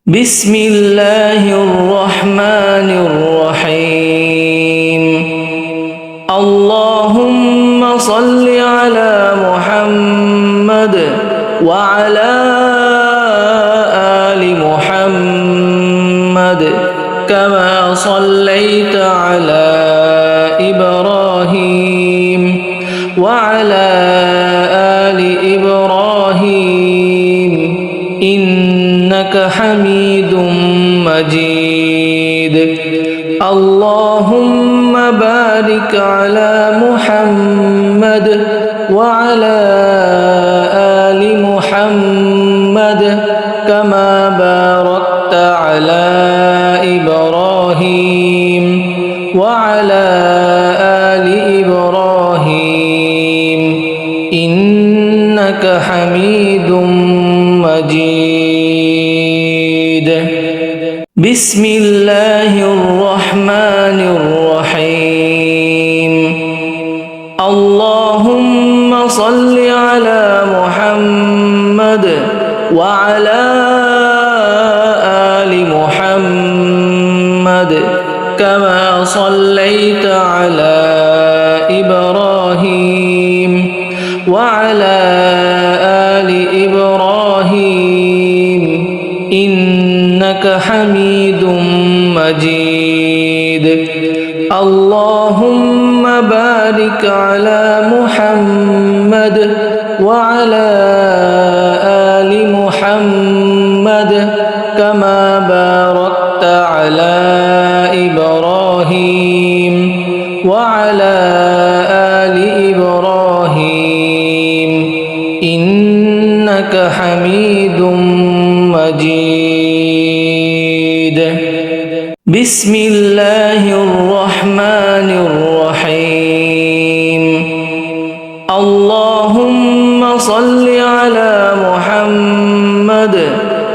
بسم الله الرحمن الرحيم اللهم صل على محمد وعلى آل محمد كما صليت على إبراهيم وعلى آل إبراهيم إنك حميد مجيد اللهم بارك على محمد وعلى آل محمد كما باركت على إبراهيم وعلى آل إبراهيم إنك حميد مجيد بسم الله الرحمن الرحيم اللهم صل على محمد وعلى آل محمد كما صليت على إبراهيم وعلى آل إبراهيم إنك حميد مجيد اللهم بارك على محمد وعلى آل محمد كما باركت على إبراهيم وعلى آل إبراهيم إنك حميد مجيد بسم الله الرحمن الرحيم اللهم صل على محمد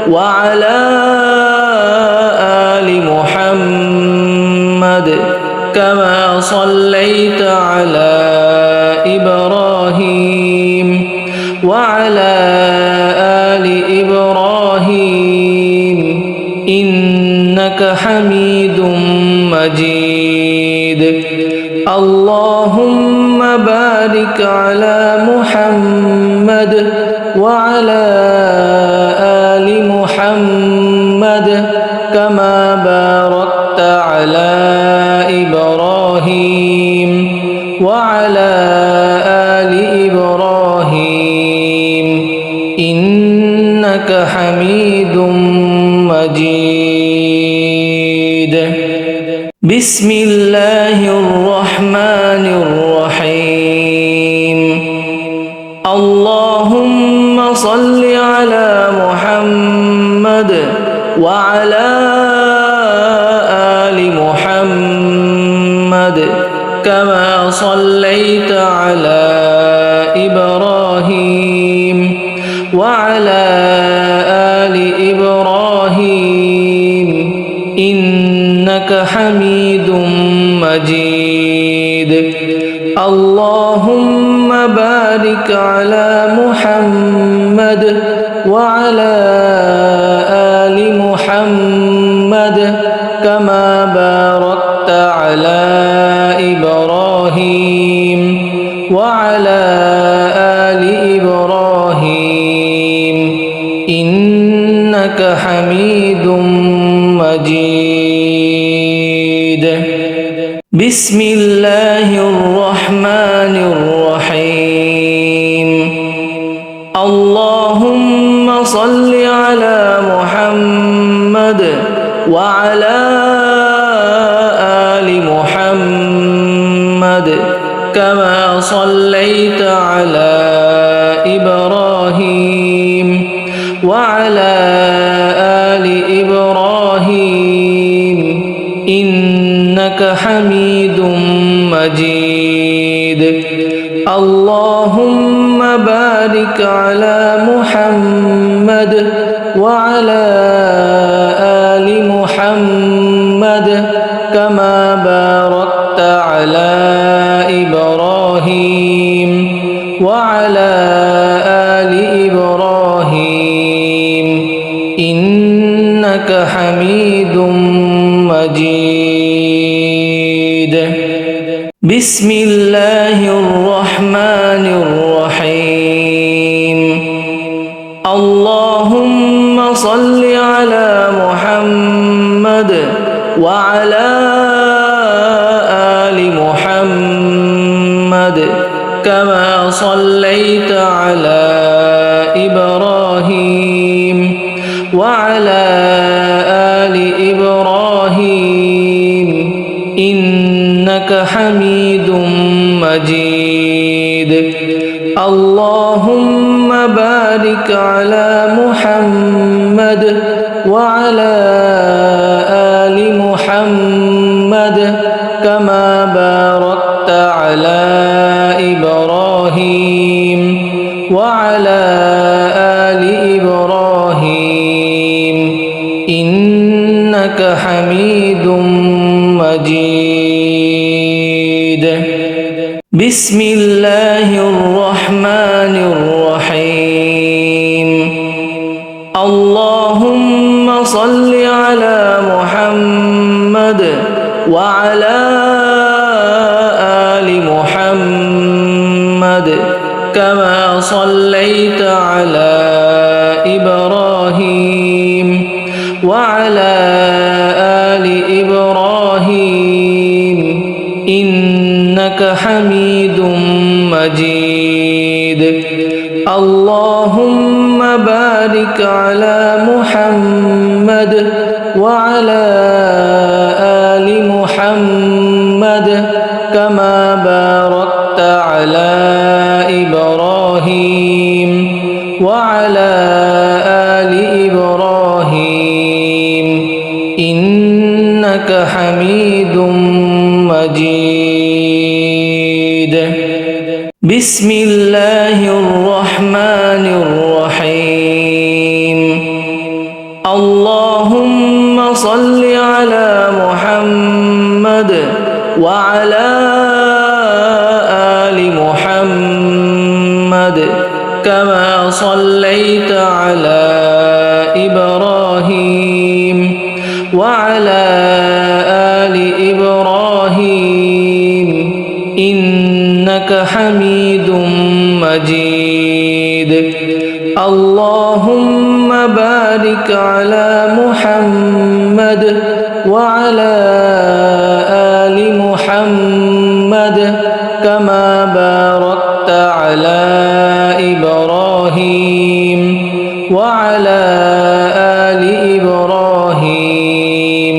وعلى آل محمد كما صليت على إبراهيم وعلى آل إبراهيم إنك حميد مجيد اللهم بارك على محمد وعلى آل محمد كما باركت على إبراهيم وعلى آل إبراهيم إنك حميد مجيد بسم الله الرحمن الرحيم اللهم صل على محمد وعلى آل محمد كما صليت على إبراهيم وعلى آل إبراهيم إنك حميد مجيد اللهم بارك على محمد وعلى آل محمد كما باركت على إبراهيم وعلى آل إبراهيم إنك حميد مجيد بسم الله الرحمن الرحيم اللهم صل على محمد وعلى آل محمد كما صليت على إبراهيم وعلى آل إبراهيم إنك حميد مجيد اللهم بارك على محمد وعلى آل محمد كما باركت على إبراهيم وعلى آل إبراهيم إنك إنك حميد مجيد. بسم الله الرحمن الرحيم. اللهم صل على محمد وعلى آل محمد كما صليت على إبراهيم وعلى آل إبراهيم إنك حميد مجيد. اللهم بارك على محمد وعلى آل محمد كما باركت على إبراهيم وعلى آل إبراهيم إنك حميد مجيد. بسم الله الرحمن الرحيم. اللهم صل على محمد وعلى آل محمد كما صليت على إبراهيم وعلى آل إبراهيم إنك حميد مجيد. اللهم بارك على محمد وعلى آل محمد كما باركت على إبراهيم وعلى آل إبراهيم إنك حميد مجيد. بسم الله الرحمن الرحيم. اللهم صل على محمد وعلى آل محمد كما صليت على إبراهيم وعلى آل إبراهيم إنك حميد مجيد. اللهم بارك على محمد وعلى آل محمد كما باركت على إبراهيم وعلى آل إبراهيم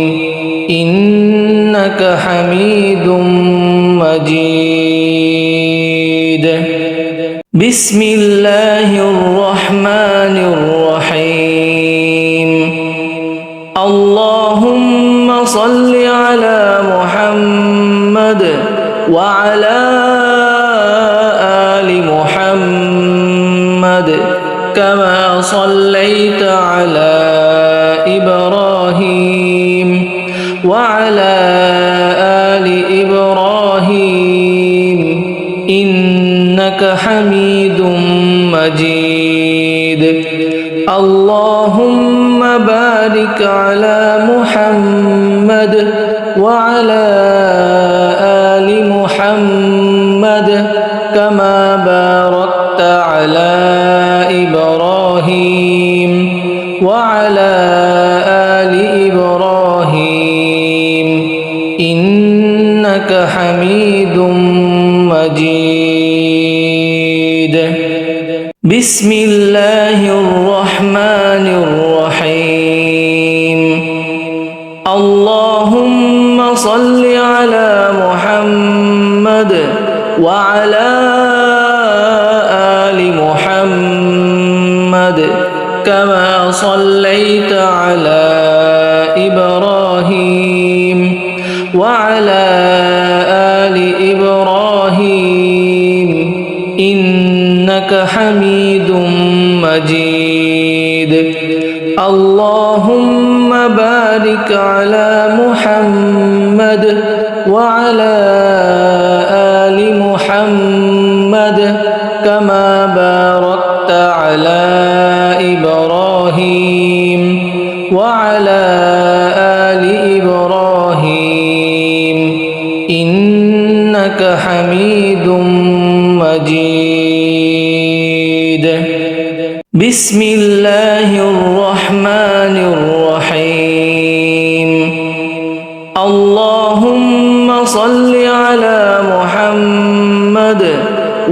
إنك حميد مجيد. بسم الله الرحمن الرحيم. اللهم صل على محمد وعلى آل محمد كما صليت على إبراهيم وعلى آل إبراهيم إنك حميد مجيد. اللهم بارك على محمد وعلى آل محمد كما باركت على إبراهيم وعلى آل إبراهيم إنك حميد مجيد. بسم الله الرحمن الرحيم. اللهم صل على محمد وعلى آل محمد كما صليت على إبراهيم وعلى آل إبراهيم إنك حميد مجيد. اللهم بارك على محمد وعلى آل محمد كما باركت على إبراهيم وعلى آل إبراهيم إنك حميد مجيد. بسم الله الرحمن الرحيم. اللهم صل على محمد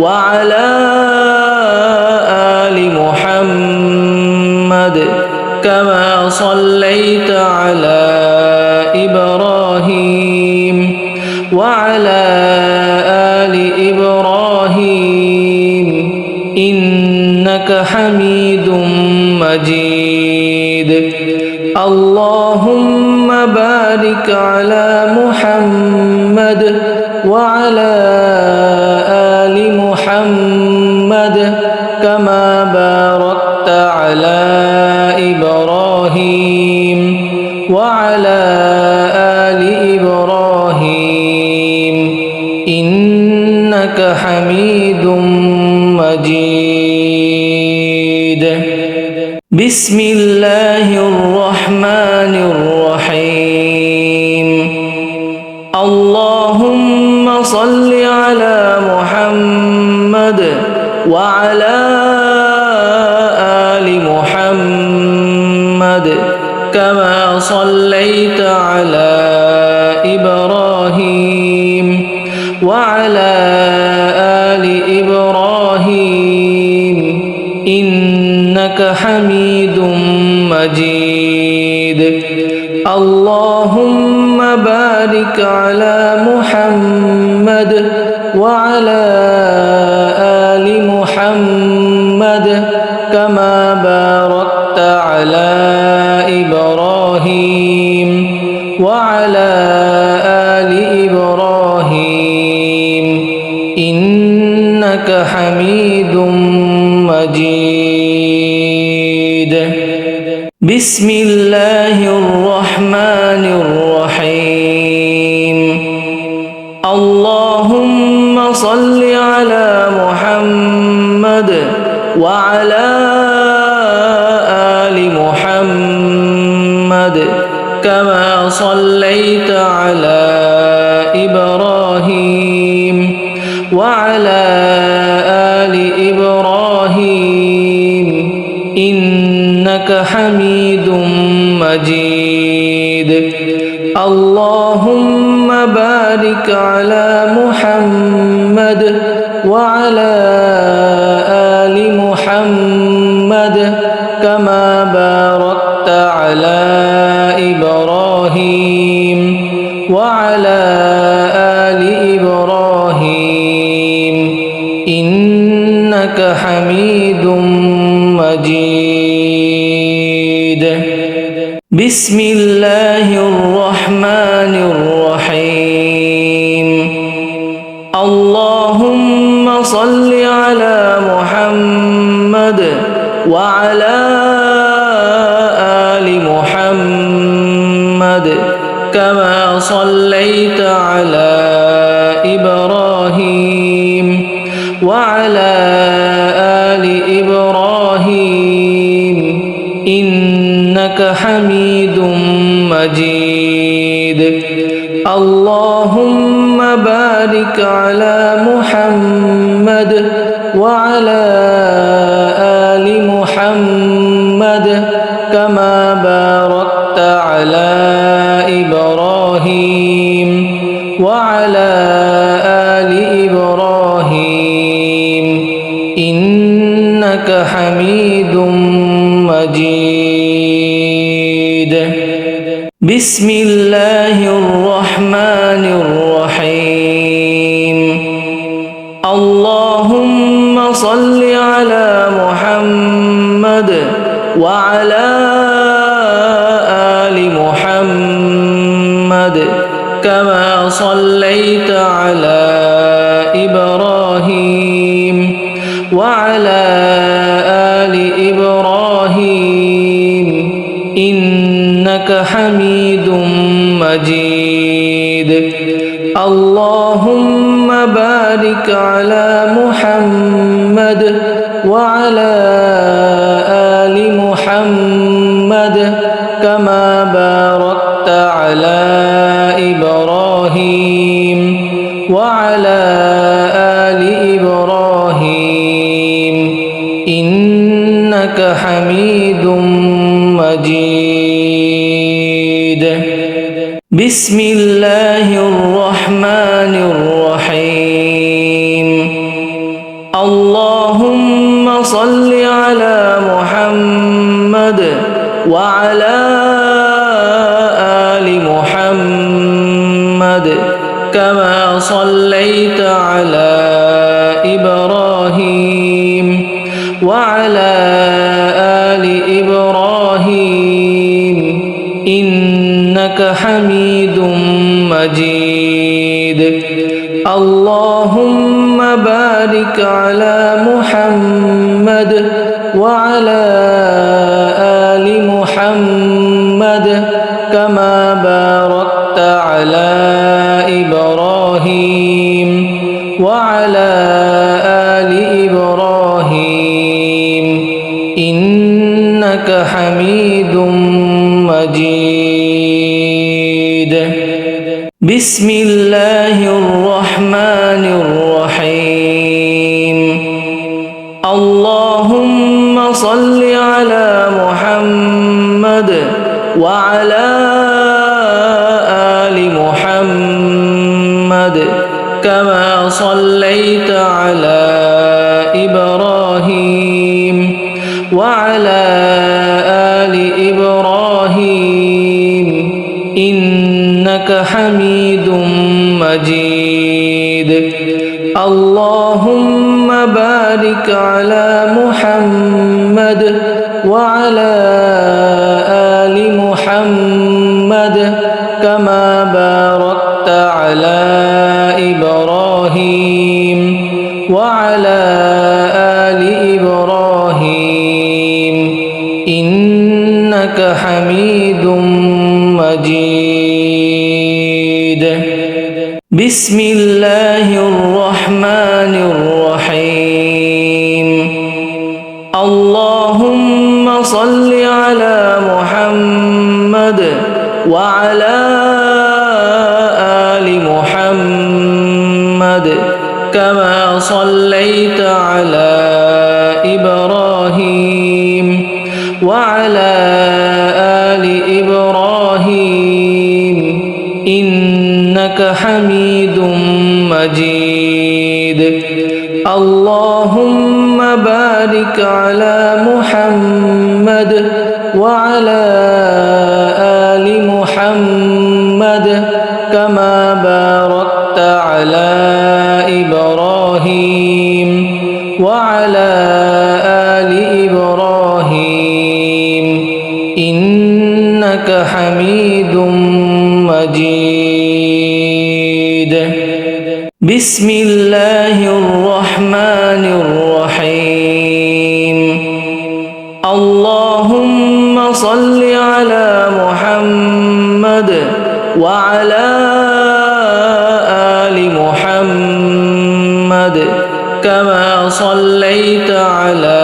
وعلى آل محمد كما صليت على إبراهيم وعلى آل إبراهيم إنك حميد مجيد. اللهم بارك على محمد وعلى آل محمد كما باركت على إبراهيم وعلى آل إبراهيم إنك حميد مجيد. بسم الله الرحمن الرحيم. اللهم صل على محمد وعلى آل محمد كما صليت على إبراهيم وعلى آل إبراهيم إنك حميد مجيد. اللهم بارك على محمد وعلى آل محمد كما باركت على إبراهيم وعلى آل إبراهيم إنك حميد مجيد. بسم الله الرحمن الرحيم. اللهم صل على محمد وعلى آل محمد كما صليت على إبراهيم وعلى آل إبراهيم إنك حميد مجيد. اللهم بارك على محمد وعلى آل محمد كما باركت على إبراهيم وعلى آل إبراهيم إنك حميد مجيد. بسم الله الرحمن الرحيم. اللهم صل على محمد وعلى آل محمد كما صليت على إبراهيم وعلى آل إبراهيم إنك حميد مجيد. اللهم بارك على محمد وعلى آل محمد كما باركت على إبراهيم وعلى آل إبراهيم إنك حميد مجيد. بسم الله الرحمن الرحيم. اللهم صل على محمد وعلى آل محمد كما صليت على إبراهيم وعلى آل إبراهيم إنك حميد مجيد. اللهم بارك على محمد وعلى آل محمد كما باركت باركت على إبراهيم وعلى آل إبراهيم إنك حميد مجيد بسم الله الرحمن الرحيم اللهم صل على محمد وعلى آل محمد كما صليت على إبراهيم وعلى آل إبراهيم إنك حميد مجيد اللهم بارك على محمد وعلى آل محمد كما باركت على إبراهيم وعلى آل إبراهيم إنك حميد مجيد بسم الله الرحمن الرحيم اللهم صل على محمد وعلى آل محمد كما صليت على إبراهيم وعلى آل إبراهيم إنك حميد مجيد اللهم بارك على محمد وعلى آل محمد كما باركت على إبراهيم وعلى آل إبراهيم إنك حميد مجيد بسم الله الرحمن الرحيم اللهم صل على محمد وعلى آل محمد كما صليت على إبراهيم وعلى آل إبراهيم إنك حميد مجيد اللهم بارك على محمد وعلى آل محمد كما باركت على إبراهيم وعلى آل إبراهيم إنك حميد مجيد بسم الله الرحمن الرحيم اللهم صل على محمد وعلى آل محمد كما صليت على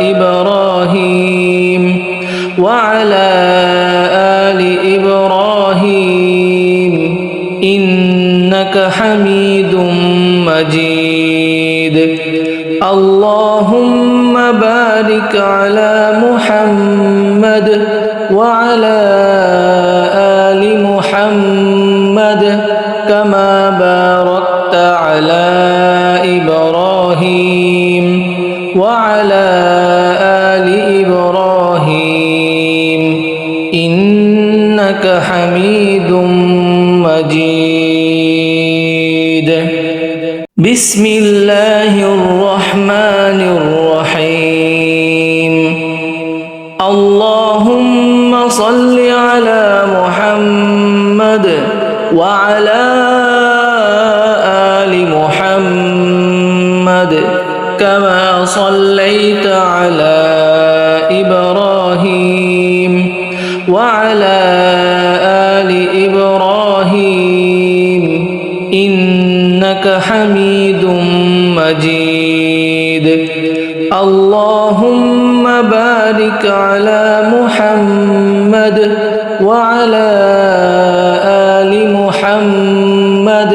إبراهيم وعلى آل إبراهيم إنك حميد مجيد اللهم بارك على محمد وعلى آل محمد كما باركت على إبراهيم وعلى آل إبراهيم إنك حميد مجيد بسم الله الرحمن الرحيم اللهم صل على محمد وعلى آل محمد كما صليت على إبراهيم وعلى آل إبراهيم إنك حميد مجيد اللهم بارك على محمد وعلى آل محمد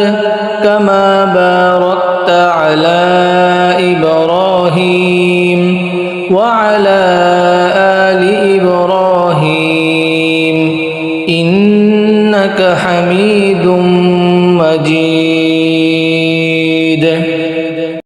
كما باركت على إبراهيم وعلى آل إبراهيم إنك حميد مجيد